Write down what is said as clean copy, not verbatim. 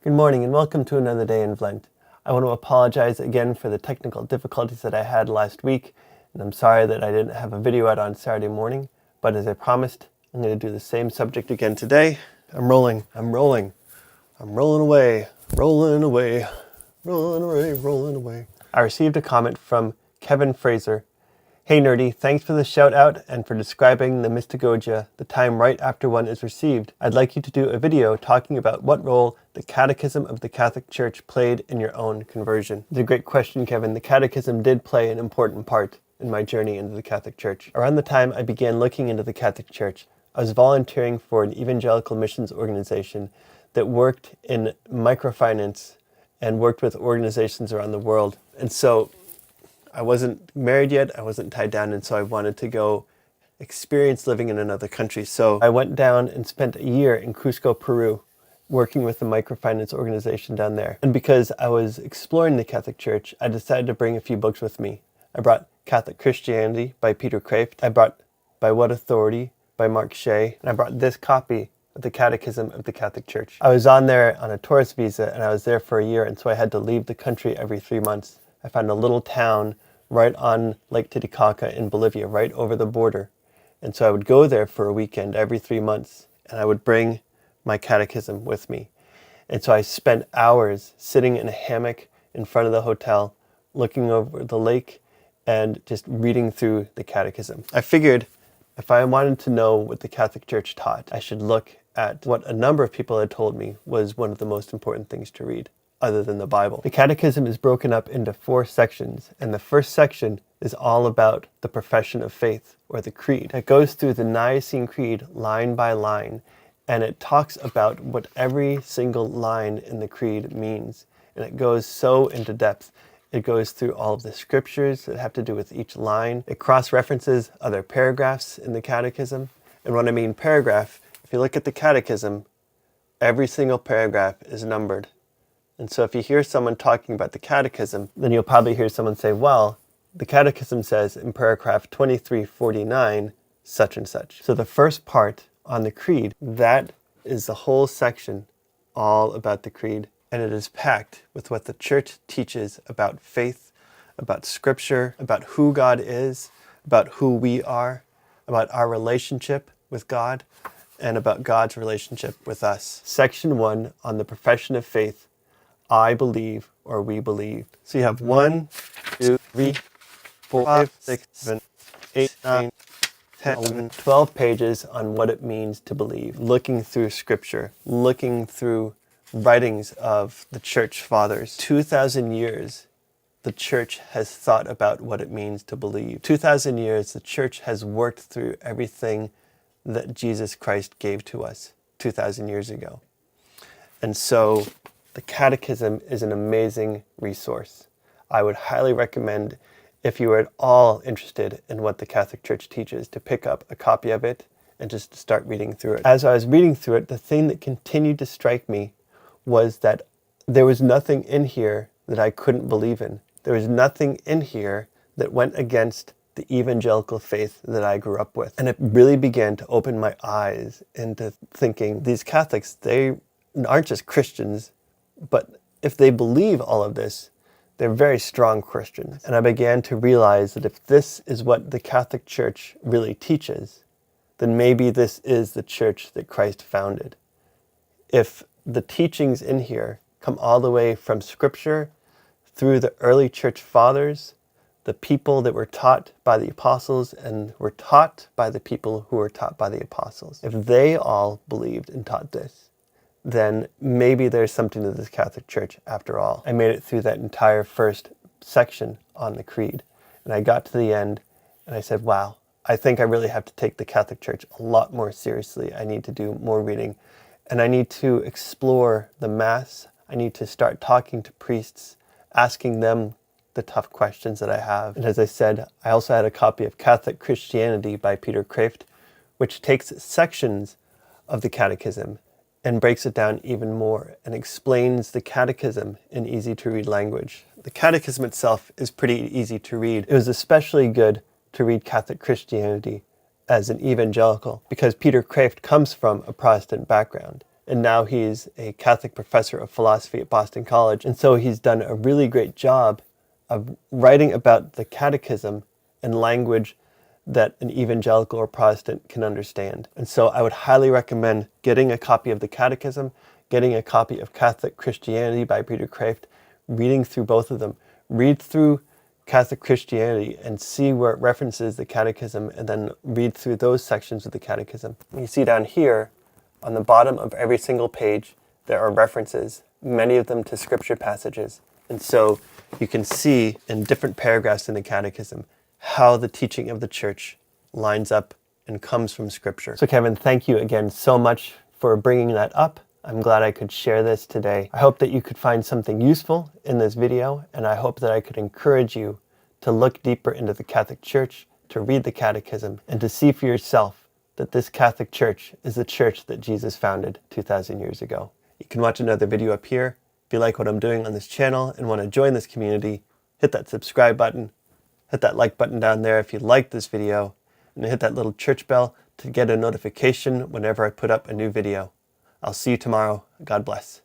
Good morning and welcome to another day in Lent. I want to apologize again for the technical difficulties that I had last week, and I'm sorry that I didn't have a video out on Saturday morning, but as I promised, I'm going to do the same subject again today. I'm rolling away. I received a comment from Kevin Fraser. Hey nerdy, thanks for the shout out and for describing the Mystagogia, the time right after one is received. I'd like you to do a video talking about what role the Catechism of the Catholic Church played in your own conversion. It's a great question, Kevin. The Catechism did play an important part in my journey into the Catholic Church. Around the time I began looking into the Catholic Church, I was volunteering for an evangelical missions organization that worked in microfinance and worked with organizations around the world. And so I wasn't married yet, I wasn't tied down, and so I wanted to go experience living in another country. So I went down and spent a year in Cusco, Peru, working with the microfinance organization down there. And because I was exploring the Catholic Church, I decided to bring a few books with me. I brought Catholic Christianity by Peter Kreeft, I brought By What Authority by Mark Shea, and I brought this copy of the Catechism of the Catholic Church. I was on there on a tourist visa, and I was there for a year, and so I had to leave the country every 3 months. I found a little town right on Lake Titicaca in Bolivia, right over the border. And so I would go there for a weekend every 3 months, and I would bring my catechism with me. And so I spent hours sitting in a hammock in front of the hotel, looking over the lake and just reading through the catechism. I figured if I wanted to know what the Catholic Church taught, I should look at what a number of people had told me was one of the most important things to read, other than the Bible. The Catechism is broken up into 4 sections, and the first section is all about the profession of faith, or the creed. It goes through the Nicene Creed line by line, and it talks about what every single line in the creed means. And it goes so into depth. It goes through all of the scriptures that have to do with each line. It cross-references other paragraphs in the Catechism. And when I mean paragraph, if you look at the Catechism, every single paragraph is numbered. And so if you hear someone talking about the Catechism, then you'll probably hear someone say, well, the Catechism says in paragraph 2349, such and such. So the first part on the Creed, that is the whole section all about the Creed. And it is packed with what the Church teaches about faith, about Scripture, about who God is, about who we are, about our relationship with God, and about God's relationship with us. Section 1 on the profession of faith, I believe, or we believe. So you have 1, 2, 3, 4, 5, 6, 7, 8, 9, 10, 11, 12 pages on what it means to believe. Looking through Scripture, looking through writings of the Church Fathers. 2,000 years the Church has thought about what it means to believe. 2,000 years the Church has worked through everything that Jesus Christ gave to us 2,000 years ago. And so the Catechism is an amazing resource. I would highly recommend, if you are at all interested in what the Catholic Church teaches, to pick up a copy of it and just start reading through it. As I was reading through it, the thing that continued to strike me was that there was nothing in here that I couldn't believe in. There was nothing in here that went against the evangelical faith that I grew up with. And it really began to open my eyes into thinking, these Catholics, they aren't just Christians, but if they believe all of this, they're very strong Christians. And I began to realize that if this is what the Catholic Church really teaches, then maybe this is the church that Christ founded. If the teachings in here come all the way from Scripture through the early church fathers, the people that were taught by the apostles and were taught by the people who were taught by the apostles, if they all believed and taught this, then maybe there's something to this Catholic Church after all. I made it through that entire first section on the Creed, and I got to the end, and I said, wow, I think I really have to take the Catholic Church a lot more seriously. I need to do more reading, and I need to explore the Mass. I need to start talking to priests, asking them the tough questions that I have. And as I said, I also had a copy of Catholic Christianity by Peter Kreeft, which takes sections of the Catechism and breaks it down even more and explains the Catechism in easy-to-read language. The Catechism itself is pretty easy to read. It was especially good to read Catholic Christianity as an evangelical because Peter Kreeft comes from a Protestant background. and now he's a Catholic professor of philosophy at Boston College. And so he's done a really great job of writing about the Catechism in language that an evangelical or Protestant can understand. And so I would highly recommend getting a copy of the Catechism, getting a copy of Catholic Christianity by Peter Kreeft, reading through both of them. Read through Catholic Christianity and see where it references the Catechism, and then read through those sections of the Catechism. You see down here, on the bottom of every single page, there are references, many of them to scripture passages. And so you can see in different paragraphs in the Catechism how the teaching of the Church lines up and comes from Scripture. So Kevin, thank you again so much for bringing that up. I'm glad I could share this today. I hope that you could find something useful in this video, and I hope that I could encourage you to look deeper into the Catholic Church, to read the Catechism, and to see for yourself that this Catholic Church is the church that Jesus founded 2,000 years ago. You can watch another video up here. If you like what I'm doing on this channel and want to join this community, hit that subscribe button, hit that like button down there if you liked this video, and hit that little church bell to get a notification whenever I put up a new video. I'll see you tomorrow. God bless.